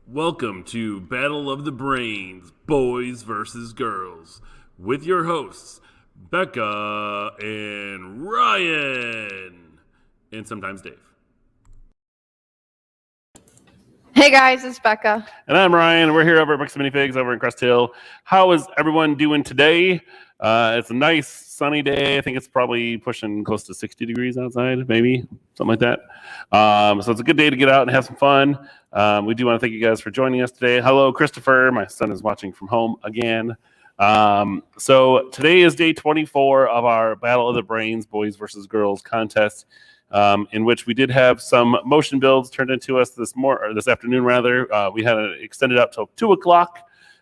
Welcome to Battle of the Brains, Boys versus Girls, with your hosts, Becca and Ryan, and sometimes Dave. Hey guys, it's Becca. And I'm Ryan. We're here over at Bricks and Minifigs over in Crest Hill. How is everyone doing today? It's a nice sunny day. I think it's probably pushing close to 60 degrees outside, maybe something like that. So it's a good day to get out and have some fun. We do want to thank you guys for joining us today. Hello, Christopher. My son is watching from home again. So today is day 24 of our Battle of the Brains, Boys versus Girls contest. In which we did have some motion builds turned into us this afternoon. We had it extended out till 2 o'clock.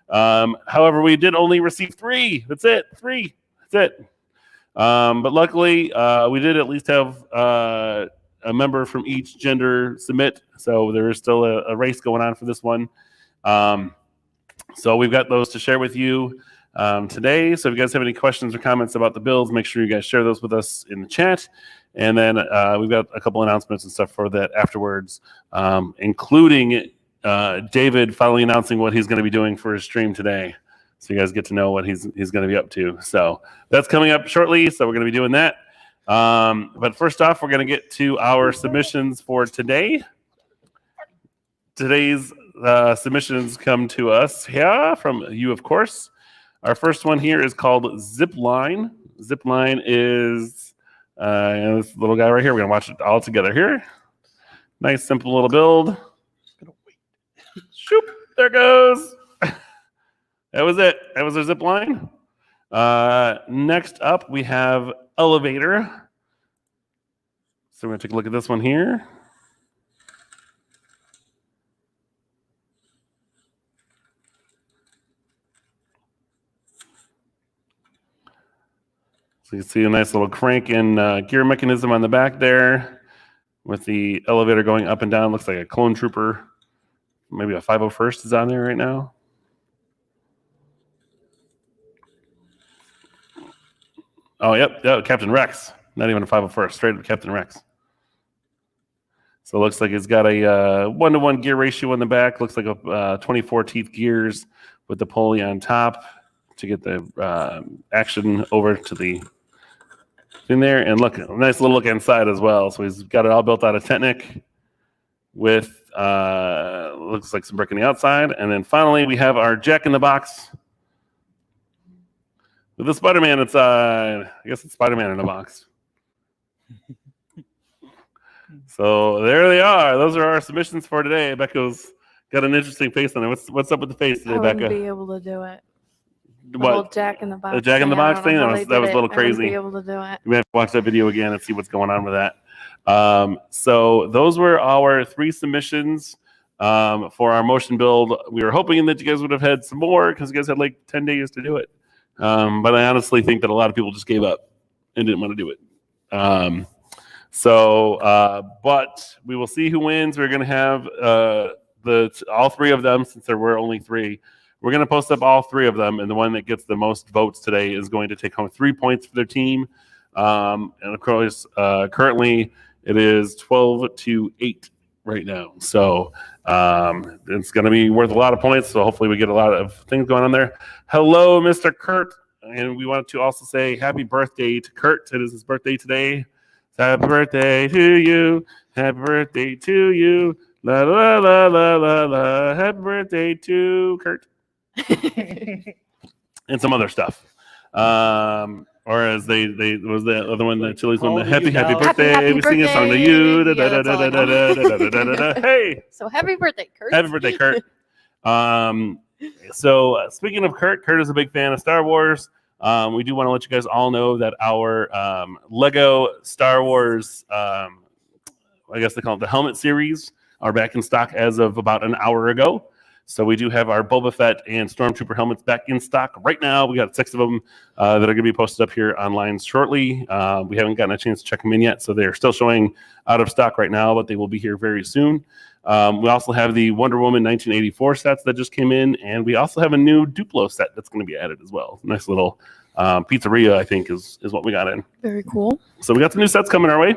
However, we did only receive 3. That's it. 3. That's it. But luckily, we did at least have a member from each gender submit. So there is still a race going on for this one. So we've got those to share with you today. So if you guys have any questions or comments about the builds, make sure you guys share those with us in the chat. And then we've got a couple announcements and stuff for that afterwards, including David finally announcing what he's going to be doing for his stream today. So you guys get to know what he's going to be up to. So that's coming up shortly. So we're going to be doing that. But first off, we're going to get to our submissions for today. Today's submissions come to us from you, of course. Our first one here is called Zipline. Zipline is... this little guy right here. We're going to watch it all together here. Nice, simple little build. Shoop, there goes. That was it. That was our zip line. Next up, we have Elevator. So we're going to take a look at this one here. So you can see a nice little crank and gear mechanism on the back there with the elevator going up and down. Looks like a clone trooper. Maybe a 501st is on there right now. Oh, yep, Captain Rex. Not even a 501st, straight up Captain Rex. So it looks like it's got a 1-to-1 gear ratio on the back. Looks like a 24 teeth gears with the pulley on top to get the action over to the in there. And look, a nice little look inside as well. So he's got it all built out of Technic with looks like some brick on the outside. And then finally we have our Jack in the Box with the Spider-Man inside. I guess it's Spider-Man in a box. So there they are. Those are our submissions for today. Becca's got an interesting face on it. What's up with the face today, Becca? I wouldn't be able to do it. The What? whole Jack in the Box. The Jack in the Box thing? That was a little crazy. I wouldn't be able to do it. We have to watch that video again and see what's going on with that. So those were our 3 submissions for our motion build. We were hoping that you guys would have had some more because you guys had like 10 days to do it. But I honestly think that a lot of people just gave up and didn't want to do it. But we will see who wins. We're going to have all 3 of them since there were only 3. We're going to post up all 3 of them, and the one that gets the most votes today is going to take home 3 points for their team. And of course, currently it is 12-8 right now. So it's going to be worth a lot of points. So hopefully we get a lot of things going on there. Hello, Mr. Kurt. And we wanted to also say happy birthday to Kurt. It is his birthday today. Happy birthday to you. Happy birthday to you. La la la la la la. Happy birthday to Kurt. And some other stuff. Or as they was the other one, the Chili's one, the happy birthday. We sing a song to you. Hey. So happy birthday, Kurt. Happy birthday, Kurt. So speaking of Kurt is a big fan of Star Wars. We do want to let you guys all know that our Lego Star Wars, I guess they call it the helmet series, are back in stock as of about an hour ago. So we do have our Boba Fett and Stormtrooper helmets back in stock right now. We got 6 of them that are going to be posted up here online shortly. We haven't gotten a chance to check them in yet, so they're still showing out of stock right now, but they will be here very soon. We also have the Wonder Woman 1984 sets that just came in, and we also have a new Duplo set that's going to be added as well. Nice little pizzeria, I think, is what we got in. Very cool. So we got some new sets coming our way.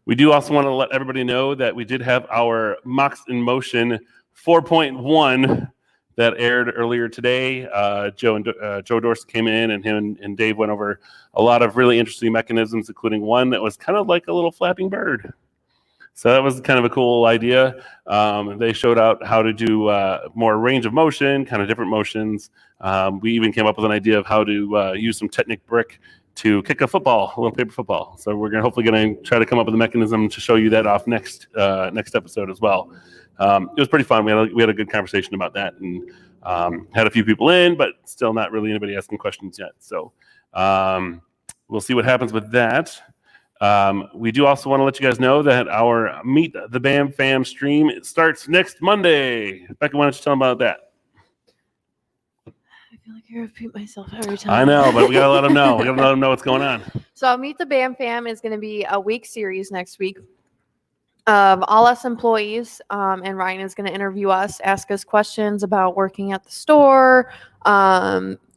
We do also want to let everybody know that we did have our Mox in Motion 4.1 that aired earlier today. Joe Dorsey came in, and him and Dave went over a lot of really interesting mechanisms, including one that was kind of like a little flapping bird. So that was kind of a cool idea. They showed out how to do more range of motion, kind of different motions. We even came up with an idea of how to use some Technic brick to kick a football, a little paper football. So we're hopefully going to try to come up with a mechanism to show you that off next episode as well. It was pretty fun. We had a good conversation about that, and had a few people in, but still not really anybody asking questions yet. So we'll see what happens with that. We do also want to let you guys know that our Meet the Bam Fam stream starts next Monday. Becca, why don't you tell them about that? I feel like I repeat myself every time. I know, but we got to let them know. We got to let them know what's going on. So Meet the Bam Fam is going to be a week series next week of all us employees, and Ryan is going to interview us, ask us questions about working at the store,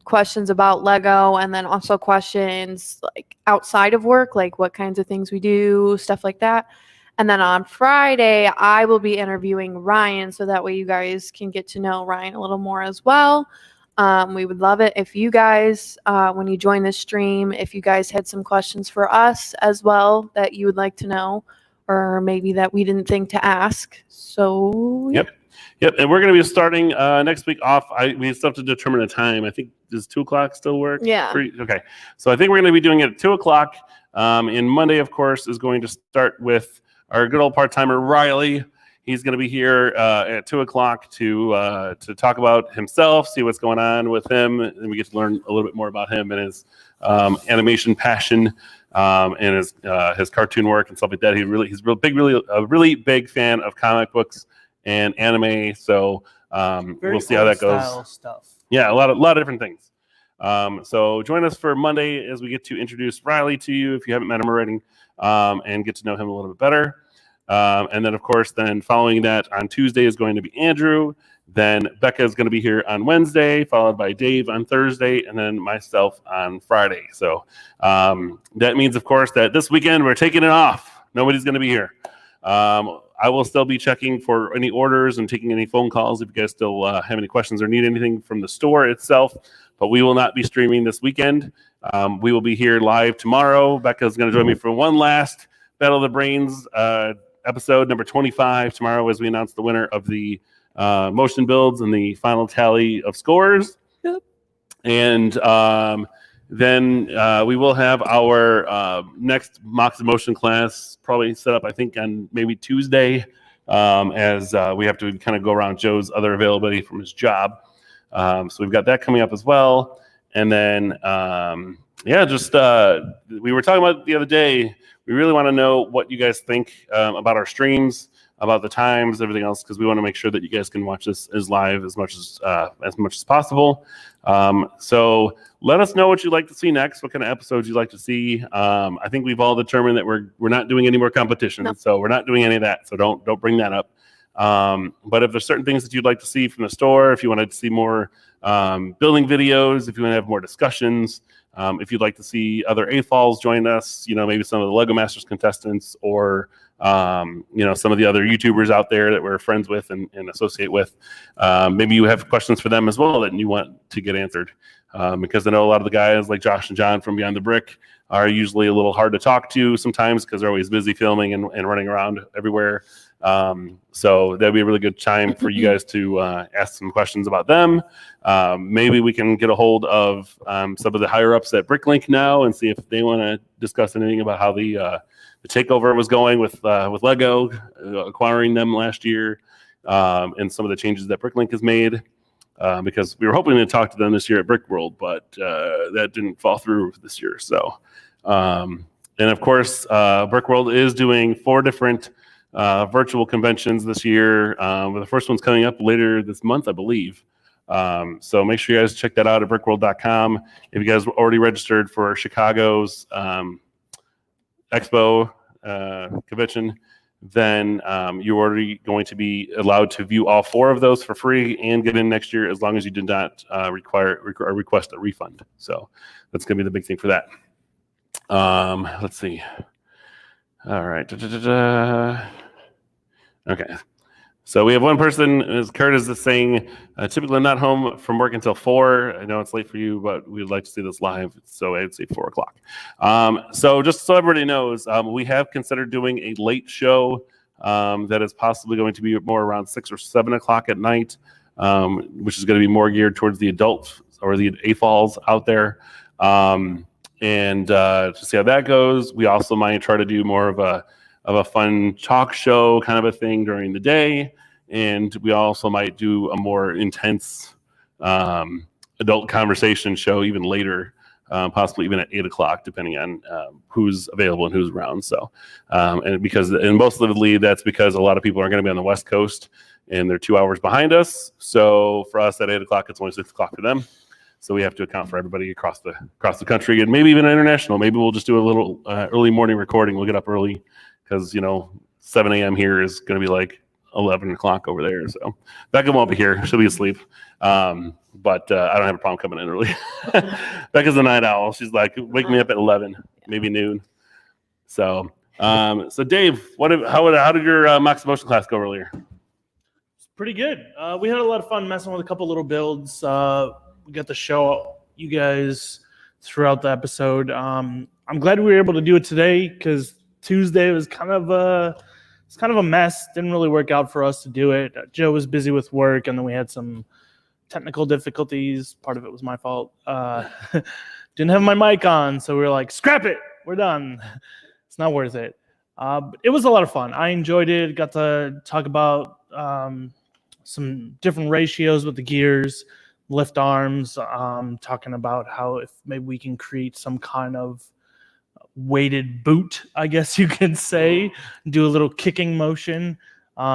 questions about Lego, and then also questions like outside of work, like what kinds of things we do, stuff like that. And then on Friday, I will be interviewing Ryan, so that way you guys can get to know Ryan a little more as well. We would love it if you guys, when you join this stream, if you guys had some questions for us as well that you would like to know, or maybe that we didn't think to ask. So Yep. And we're going to be starting next week off. We still have to determine a time. I think, does 2:00 still work? Yeah. Okay. So I think we're going to be doing it at 2:00. And Monday, of course, is going to start with our good old part-timer Riley. He's going to be here at 2:00 to talk about himself, see what's going on with him, and we get to learn a little bit more about him and his animation passion. And his cartoon work and stuff like that. He's a really big fan of comic books and anime. So we'll see how that goes. Stuff. Yeah, a lot of different things. So join us for Monday as we get to introduce Riley to you if you haven't met him already, and get to know him a little bit better. And then, of course, following that on Tuesday is going to be Andrew. Then Becca is going to be here on Wednesday, followed by Dave on Thursday, and then myself on Friday. So that means, of course, that this weekend we're taking it off. Nobody's going to be here. I will still be checking for any orders and taking any phone calls if you guys still have any questions or need anything from the store itself. But we will not be streaming this weekend. We will be here live tomorrow. Becca is going to join me for one last Battle of the Brains episode, number 25, tomorrow as we announce the winner of the motion builds and the final tally of scores. Yep. And then we will have our next Mox Motion class probably set up, I think, on maybe Tuesday, as we have to kind of go around Joe's other availability from his job. So we've got that coming up as well. And then, we were talking about the other day, we really want to know what you guys think about our streams, about the times, everything else, because we want to make sure that you guys can watch this as live as much as possible. So let us know what you'd like to see next, what kind of episodes you'd like to see. I think we've all determined that we're not doing any more competition, so we're not doing any of that. So don't bring that up. But if there's certain things that you'd like to see from the store, if you wanted to see more building videos, if you want to have more discussions, if you'd like to see other AFOLs join us, maybe some of the Lego Masters contestants, or some of the other YouTubers out there that we're friends with and associate with. Maybe you have questions for them as well that you want to get answered. Because I know a lot of the guys like Josh and John from Beyond the Brick are usually a little hard to talk to sometimes because they're always busy filming and running around everywhere. So that'd be a really good time for you guys to ask some questions about them. Maybe we can get a hold of some of the higher ups at Bricklink now and see if they want to discuss anything about how the takeover was going with Lego, acquiring them last year, and some of the changes that Bricklink has made. Because we were hoping to talk to them this year at Brick World, but that didn't fall through this year. So, and of course, Brick World is doing 4 different virtual conventions this year. The first one's coming up later this month, I believe. So make sure you guys check that out at brickworld.com. If you guys were already registered for Chicago's Expo convention, then you're already going to be allowed to view all 4 of those for free and get in next year, as long as you did not request a refund. So that's going to be the big thing for that. Let's see. All right. Da-da-da-da. Okay. So we have one person, as Kurt is just saying, typically not home from work until 4. I know it's late for you, but we'd like to see this live, so I'd say 4 o'clock. So just so everybody knows, we have considered doing a late show that is possibly going to be more around 6 or 7 o'clock at night, which is going to be more geared towards the adults or the AFOLs out there. And to see how that goes, we also might try to do more of a fun talk show kind of a thing during the day. And we also might do a more intense adult conversation show even later, possibly even at 8 o'clock, depending on who's available and who's around. So, and mostly that's because a lot of people are going to be on the West Coast and they're 2 hours behind us. So for us at 8 o'clock, it's only 6 o'clock for them. So we have to account for everybody across the country and maybe even international. Maybe we'll just do a little early morning recording. We'll get up early because, 7 a.m. here is going to be like 11 o'clock over there. So Becca won't be here. She'll be asleep. But I don't have a problem coming in early. Becca's a night owl. She's like, wake me up at 11, maybe noon. So Dave, how did your Max Motion class go earlier? It's pretty good. We had a lot of fun messing with a couple little builds. We got to show you guys throughout the episode. I'm glad we were able to do it today because Tuesday was kind of a mess. Didn't really work out for us to do it. Joe was busy with work, and then we had some technical difficulties. Part of it was my fault. Didn't have my mic on, so we were like, scrap it. We're done. It's not worth it. But it was a lot of fun. I enjoyed it. Got to talk about some different ratios with the gears, lift arms, talking about how if maybe we can create some kind of weighted boot, I guess you could say, do a little kicking motion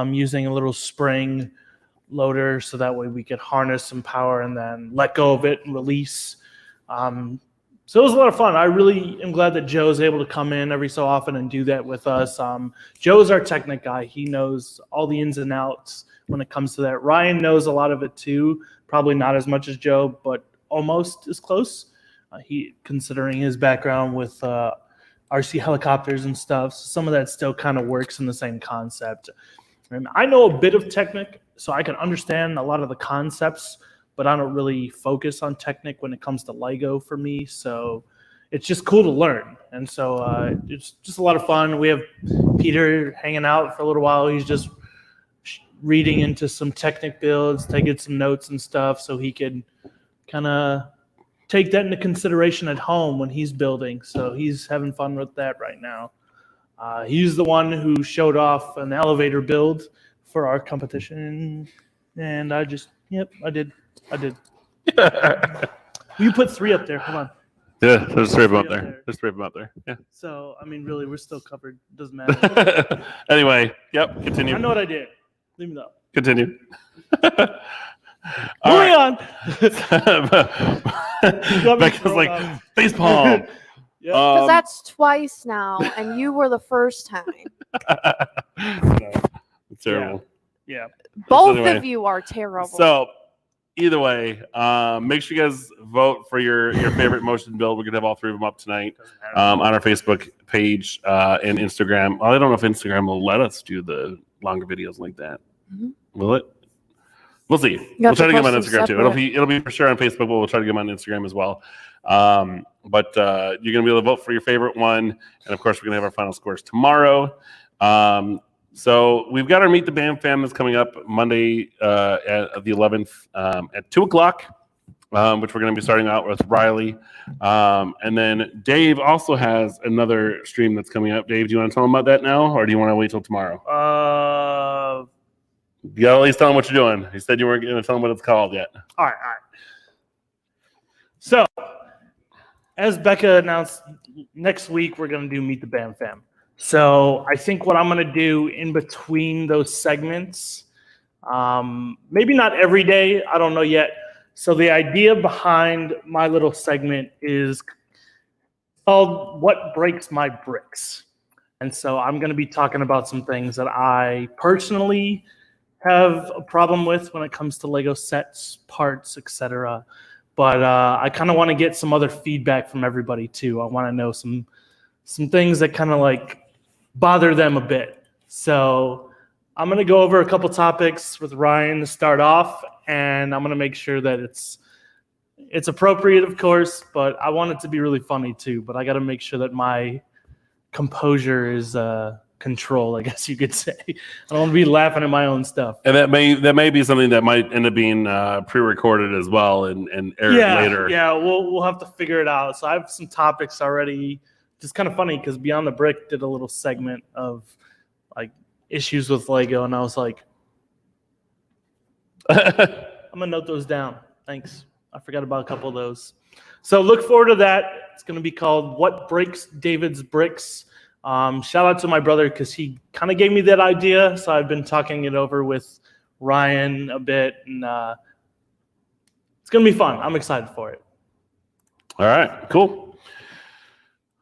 using a little spring loader so that way we could harness some power and then let go of it and release. So it was a lot of fun. I really am glad that Joe's able to come in every so often and do that with us. Joe's our technic guy. He knows all the ins and outs when it comes to that. Ryan knows a lot of it too, probably not as much as Joe, but almost as close. He, considering his background with RC helicopters and stuff, so some of that still kind of works in the same concept. And I know a bit of Technic, so I can understand a lot of the concepts, but I don't really focus on Technic when it comes to Lego for me. So it's just cool to learn. And so it's just a lot of fun. We have Peter hanging out for a little while. He's just reading into some Technic builds, taking some notes and stuff so he could kind of take that into consideration at home when he's building. So he's having fun with that right now. He's the one who showed off an elevator build for our competition. And I did. You put 3 up there. Hold on. Yeah, there's 3 of them up there. There's 3 of them up there. Yeah. So, I mean, really, we're still covered. Doesn't matter. Anyway, yep, continue. I know what I did. Leave me though. Continue. Moving on. Becca's like, facepalm. Because that's twice now, and you were the first time. No, it's terrible. Yeah. Both of you are terrible. So, either way, make sure you guys vote for your favorite motion build. We're going to have all 3 of them up tonight on our Facebook page and Instagram. Well, I don't know if Instagram will let us do the longer videos like that. Mm-hmm. Will it? We'll see. We'll try to get them on Instagram too. It'll be for sure on Facebook, but we'll try to get them on Instagram as well. But you're going to be able to vote for your favorite one. And of course, we're going to have our final scores tomorrow. So we've got our Meet the BAM fam that's coming up Monday at the 11th at 2 o'clock, which we're going to be starting out with Riley. And then Dave also has another stream that's coming up. Dave, do you want to tell them about that now, or do you want to wait till tomorrow? You got to at least tell them what you're doing. You said you weren't going to tell them what it's called yet. All right. So, as Becca announced, next week we're going to do Meet the BAM fam. So I think what I'm going to do in between those segments, maybe not every day, I don't know yet. So the idea behind my little segment is called What Breaks My Bricks. And so I'm going to be talking about some things that I personally have a problem with when it comes to Lego sets, parts, etc. But I kind of want to get some other feedback from everybody too. I want to know some things that kind of like bother them a bit. So I'm going to go over a couple topics with Ryan to start off, and I'm going to make sure that it's appropriate, of course, but I want it to be really funny too. But I got to make sure that my composure is control, I guess you could say. I don't want to be laughing at my own stuff. And that may be something that might end up being pre-recorded as well and aired later. Yeah, we'll have to figure it out. So I have some topics already. Just kind of funny because Beyond the Brick did a little segment of like issues with Lego, and I was like, I'm gonna note those down. Thanks. I forgot about a couple of those. So look forward to that. It's gonna be called "What Breaks David's Bricks." Shout out to my brother because he kind of gave me that idea. So I've been talking it over with Ryan a bit, and it's gonna be fun. I'm excited for it. All right, cool.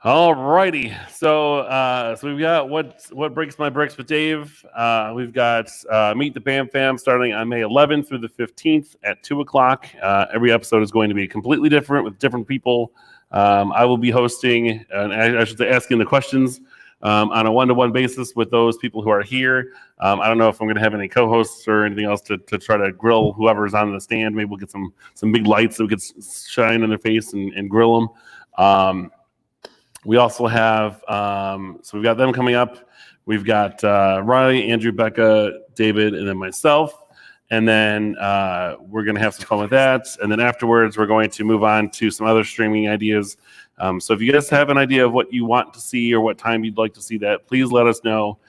All righty. So we've got what breaks my bricks with Dave. We've got Meet the Bam Fam starting on May 11th through the 15th at 2:00. Every episode is going to be completely different with different people. I will be hosting, and I should say asking the questions on a one-to-one basis with those people who are here. I don't know if I'm going to have any co-hosts or anything else to try to grill whoever's on the stand. Maybe we'll get some big lights that we could shine in their face and grill them. We also have, so we've got them coming up. We've got Riley, Andrew, Becca, David, and then myself. And then we're going to have some fun with that. And then afterwards, we're going to move on to some other streaming ideas. So if you guys have an idea of what you want to see or what time you'd like to see that, please let us know.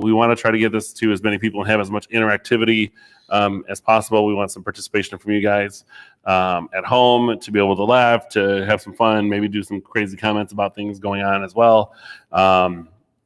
We want to try to get this to as many people and have as much interactivity as possible. We want some participation from you guys at home to be able to laugh, to have some fun, maybe do some crazy comments about things going on as well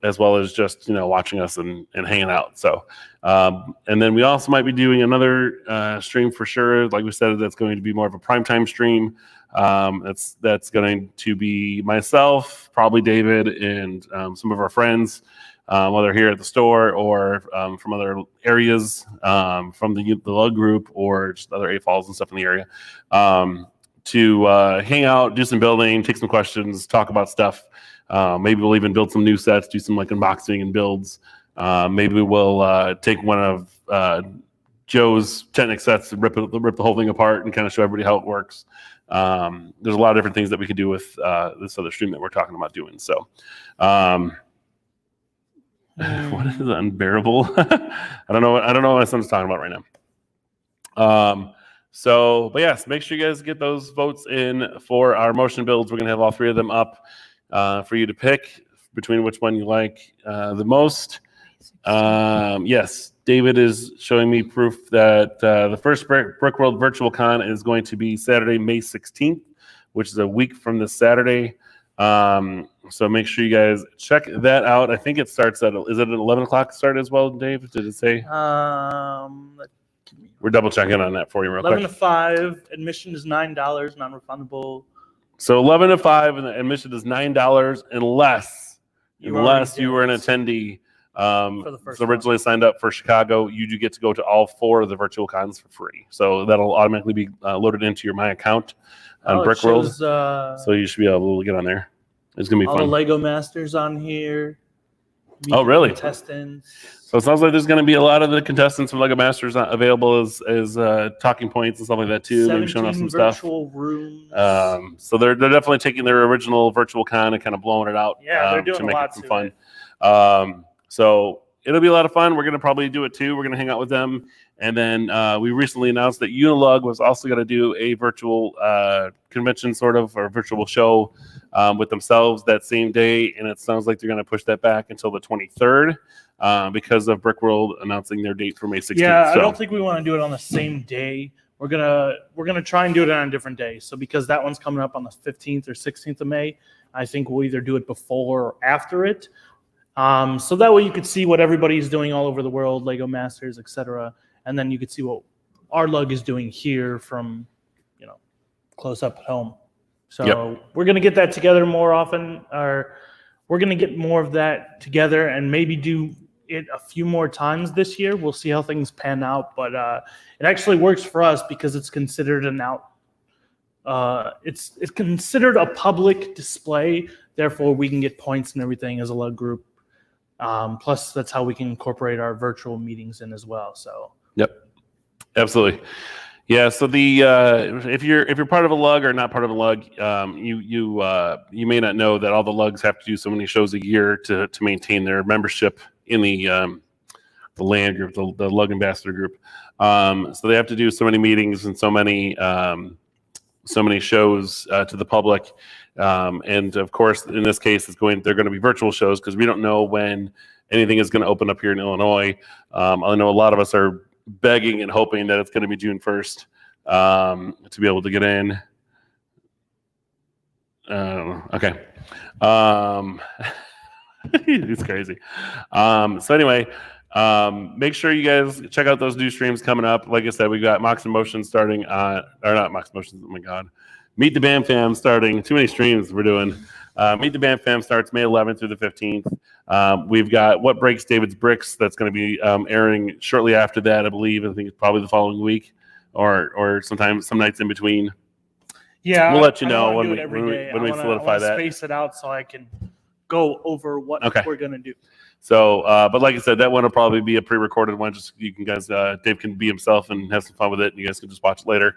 as just, watching us and hanging out. So, and then we also might be doing another stream for sure. Like we said, that's going to be more of a primetime stream. That's going to be myself, probably David, and some of our friends, whether here at the store or from other areas, from the lug group or just other AFALs and stuff in the area, to hang out, do some building, take some questions, talk about stuff. Maybe we'll even build some new sets, do some like unboxing and builds. Maybe we'll take one of Joe's Technic sets and rip the whole thing apart and kind of show everybody how it works. There's a lot of different things that we can do with this other stream that we're talking about doing. So, what is unbearable? I don't know what my son's talking about right now. But yes, make sure you guys get those votes in for our motion builds. We're gonna have all three of them up for you to pick between which one you like the most. Yes, David is showing me proof that the first Brick World Virtual Con is going to be Saturday, May 16th, which is a week from this Saturday. So make sure you guys check that out. I think it starts is it at 11 o'clock start as well, Dave? Did it say? We're double checking on that for you real 11 quick. to 5. Admission is $9, non-refundable. So 11 to 5, and the admission is $9 unless you were an attendee. So originally signed up for Chicago, you do get to go to all 4 of the virtual cons for free. So that'll automatically be loaded into your My account on Brick World. So you should be able to get on there. It's gonna be all fun. The Lego Masters on here. Oh, really? Contestants. So it sounds like there's going to be a lot of the contestants from Lego Masters available as talking points and stuff like that too. Maybe showing off some stuff. Virtual rooms. So they're definitely taking their original virtual con and kind of blowing it out. Yeah, they're doing to a make lot it some to fun. So it'll be a lot of fun. We're going to probably do it too. We're going to hang out with them. And then we recently announced that Unilug was also going to do a virtual convention sort of, or virtual show with themselves that same day. And it sounds like they're going to push that back until the 23rd because of Brick World announcing their date for May 16th. Yeah, I don't think we want to do it on the same day. We're gonna try and do it on a different day. So because that one's coming up on the 15th or 16th of May, I think we'll either do it before or after it. So that way you could see what everybody's doing all over the world, Lego Masters, etc. And then you could see what our lug is doing here from, close up at home. So We're going to get that together more often, or we're going to get more of that together and maybe do it a few more times this year. We'll see how things pan out, but it actually works for us because it's considered it's considered a public display. Therefore, we can get points and everything as a lug group. Plus, that's how we can incorporate our virtual meetings in as well. So. Yep, absolutely. Yeah. So the if you're part of a lug or not part of a lug, you may not know that all the lugs have to do so many shows a year to maintain their membership in the land group, the lug ambassador group. So they have to do so many meetings and so many shows to the public. And of course, in this case, they're going to be virtual shows because we don't know when anything is going to open up here in Illinois. I know a lot of us are begging and hoping that it's going to be June 1st to be able to get in. Okay. It's crazy. So anyway, make sure you guys check out those new streams coming up. Like I said, we got Mox and Motion starting on, or not Mox Motion, oh my God. Meet the Bam Fam starting. Too many streams we're doing. Meet the Bam Fam starts May 11th through the 15th. We've got What Breaks David's Bricks that's going to be airing shortly after that, I believe. I think it's probably the following week or sometimes some nights in between. Yeah, we'll let you know when we solidify that. Space it out so I can go over what we're going to do. So, but like I said, that one will probably be a pre-recorded one. Just you can guys, Dave can be himself and have some fun with it, and you guys can just watch it later.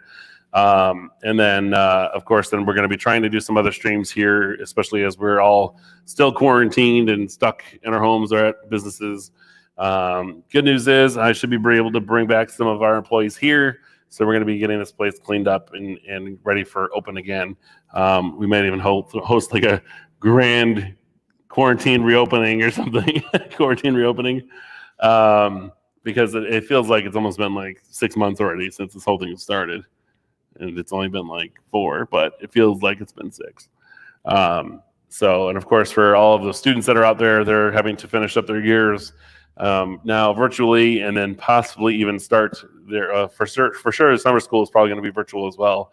And then, of course, then we're going to be trying to do some other streams here, especially as we're all still quarantined and stuck in our homes or at businesses. Good news is I should be able to bring back some of our employees here. So we're going to be getting this place cleaned up and ready for open again. We might even host like a grand quarantine reopening or something. Quarantine reopening. Because it feels like it's almost been like 6 months already since this whole thing started. And it's only been like 4, but it feels like it's been 6. So, and of course, for all of the students that are out there, they're having to finish up their years now virtually, and then possibly even start their for sure. Summer school is probably going to be virtual as well,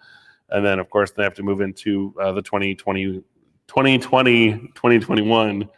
and then of course they have to move into the 2020-2021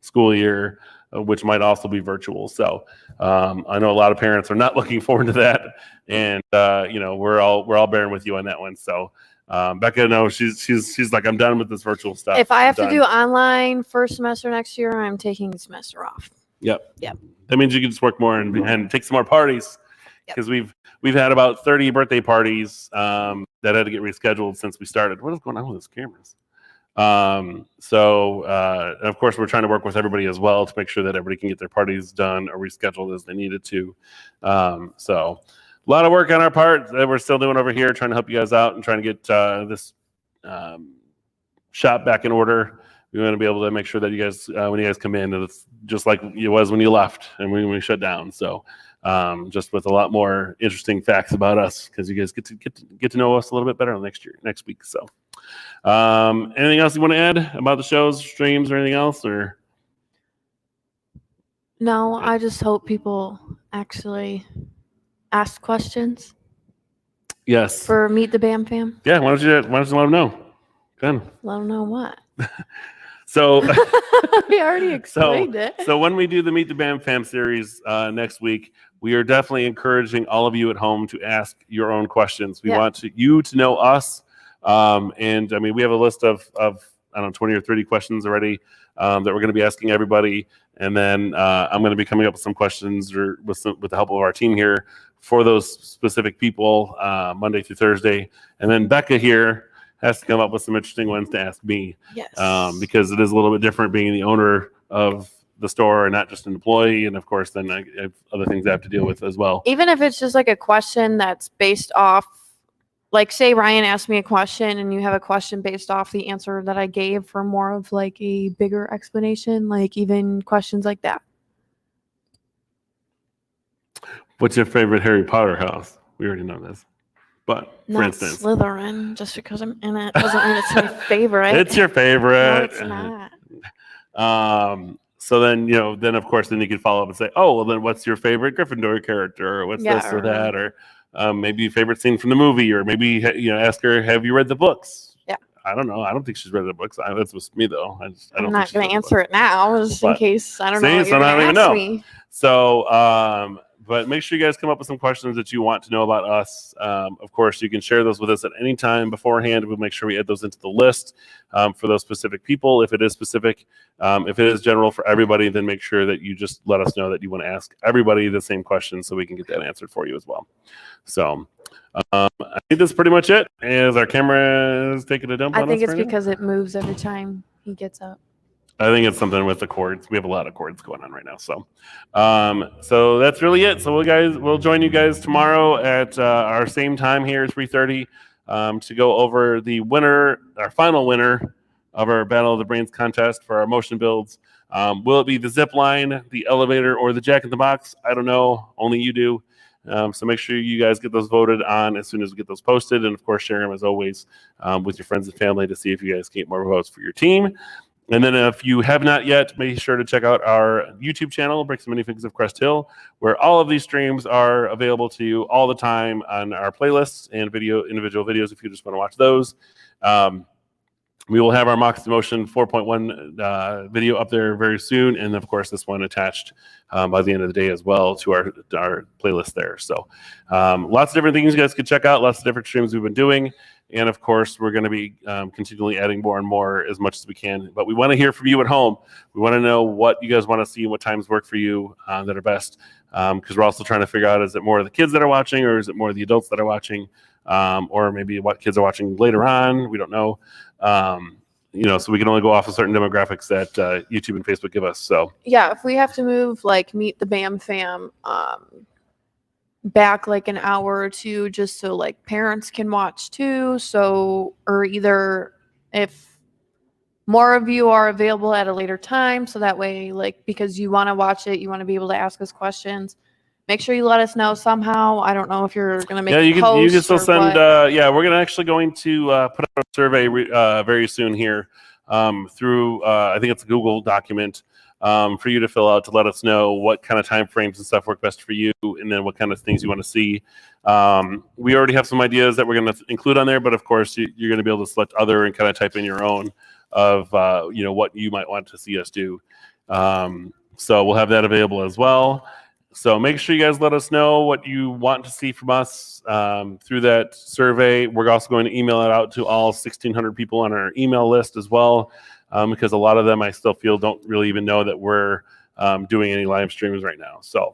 school year, which might also be virtual. So I know a lot of parents are not looking forward to that, and we're all bearing with you on that one. So Becca, no, she's like, I'm done with this virtual stuff. If I have to do online first semester next year, I'm taking the semester off. Yep. Yep. That means you can just work more and take some more parties, because we've had about 30 birthday parties that had to get rescheduled since we started. What is going on with those cameras? And of course, we're trying to work with everybody as well to make sure that everybody can get their parties done or rescheduled as they needed to. So a lot of work on our part that we're still doing over here, trying to help you guys out and trying to get this shop back in order. We want to be able to make sure that you guys, when you guys come in, that it's just like it was when you left and when we shut down. So just with a lot more interesting facts about us, because you guys get to know us a little bit better next week. So anything else you want to add about the shows, streams, or anything else? Or no, I just hope people actually ask questions. Yes. For Meet the Bam Fam. Yeah. Why don't you let them know? Good. Let them know what. So we already explained it. So when we do the Meet the Bam Fam series next week, we are definitely encouraging all of you at home to ask your own questions. We want you to know us. And I mean, we have a list of I don't know, 20 or 30 questions already that we're going to be asking everybody. And then I'm going to be coming up with some questions with the help of our team here for those specific people Monday through Thursday. And then Becca here has to come up with some interesting ones to ask me. Yes. Because it is a little bit different being the owner of the store and not just an employee. And of course, then I have other things I have to deal with as well. Even if it's just like a question that's based off, like say Ryan asked me a question and you have a question based off the answer that I gave for more of like a bigger explanation, like even questions like that. What's your favorite Harry Potter house? We already know this. But for instance, Slytherin, just because I'm in it doesn't mean it's my favorite. It's your favorite. No, it's not. So then, then of course, then you can follow up and say, oh, well, then what's your favorite Gryffindor character, or what's this or that, or maybe favorite scene from the movie, or maybe ask her, have you read the books? Yeah. I don't know. I don't think she's read the books. That's with me though. I'm not going to answer it now, just in case I don't know. So I don't even know. So, But make sure you guys come up with some questions that you want to know about us. Of course, you can share those with us at any time beforehand. We'll make sure we add those into the list for those specific people. If it is specific, if it is general for everybody, then make sure that you just let us know that you want to ask everybody the same question so we can get that answered for you as well. So I think that's pretty much it. Is our camera is taking a dump on us? I think it's right now? because it moves every time he gets up. I think it's something with the cords. We have a lot of cords going on right now. So so that's really it. So we'll join you guys tomorrow at our same time here, 3:30, to go over the winner, our final winner of our Battle of the Brains contest for our motion builds. Will it be the zip line, the elevator, or the Jack in the Box? I don't know. Only you do. So make sure you guys get those voted on as soon as we get those posted. And, of course, share them, as always, with your friends and family to see if you guys get more votes for your team. And then if you have not yet, make sure to check out our YouTube channel, Bricks and Minifigs of Crest Hill, where all of these streams are available to you all the time on our playlists and individual videos if you just want to watch those. We will have our Mox Motion 4.1 video up there very soon, and of course this one attached by the end of the day as well to our playlist there. So lots of different things you guys can check out, lots of different streams we've been doing, and of course we're going to be continually adding more and more as much as we can. But we want to hear from you at home. We want to know what you guys want to see and what times work for you that are best, because we're also trying to figure out, is it more of the kids that are watching, or is it more of the adults that are watching? Or maybe what kids are watching later on. We don't know. So we can only go off of certain demographics that YouTube and Facebook give us. So yeah, if we have to move like Meet the Bam Fam back like an hour or two, just so like parents can watch too. So, or either if more of you are available at a later time, so that way, like, because you want to watch it, you want to be able to ask us questions. Make sure you let us know somehow. I don't know if you're going to make a post. You can still send. What. We're going to put out a survey very soon here through. I think it's a Google document for you to fill out to let us know what kind of time frames and stuff work best for you, and then what kind of things you want to see. We already have some ideas that we're going to include on there, but of course you're going to be able to select other and kind of type in your own of what you might want to see us do. So we'll have that available as well. So make sure you guys let us know what you want to see from us through that survey. We're also going to email it out to all 1,600 people on our email list as well, because a lot of them I still feel don't really even know that we're doing any live streams right now. So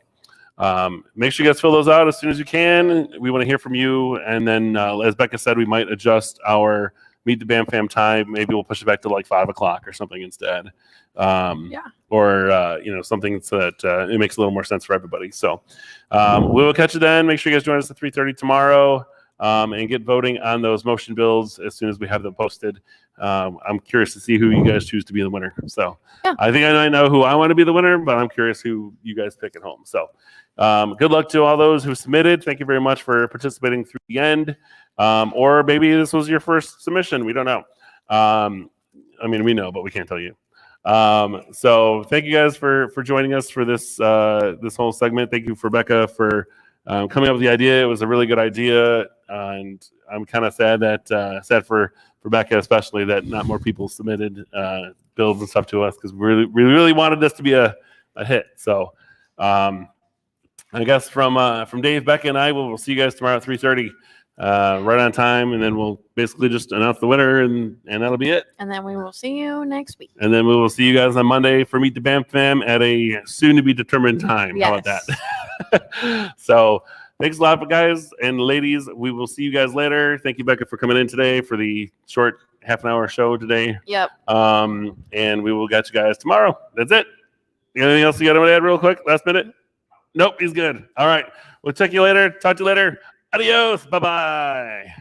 make sure you guys fill those out as soon as you can. We want to hear from you. And then, as Becca said, we might adjust our Meet the Bam Fam time. Maybe we'll push it back to like 5 o'clock or something instead. Or something so that it makes a little more sense for everybody. So we will catch you then. Make sure you guys join us at 3:30 tomorrow and get voting on those motion builds as soon as we have them posted. I'm curious to see who you guys choose to be the winner. So I think I know who I want to be the winner, but I'm curious who you guys pick at home. So good luck to all those who submitted. Thank you very much for participating through the end. Or maybe this was your first submission. We don't know. We know, but we can't tell you. So thank you guys for joining us for this whole segment. Thank you for Becca for coming up with the idea. It was a really good idea, and I'm kind of sad for Becca especially that not more people submitted builds and stuff to us, because we really wanted this to be a hit. So I guess from Dave, Becca, and I, we'll see you guys tomorrow at 3:30. Right on time, and then we'll basically just announce the winner, and that'll be it. And then we will see you next week. And then we will see you guys on Monday for Meet the Bam Fam at a soon-to-be-determined time. Yes. How about that? So thanks a lot, guys and ladies. We will see you guys later. Thank you, Becca, for coming in today for the short half-an-hour show today. Yep. And we will get you guys tomorrow. That's it. Anything else you got to add real quick? Last minute? Nope, he's good. All right. We'll check you later. Talk to you later. Adios. Bye-bye.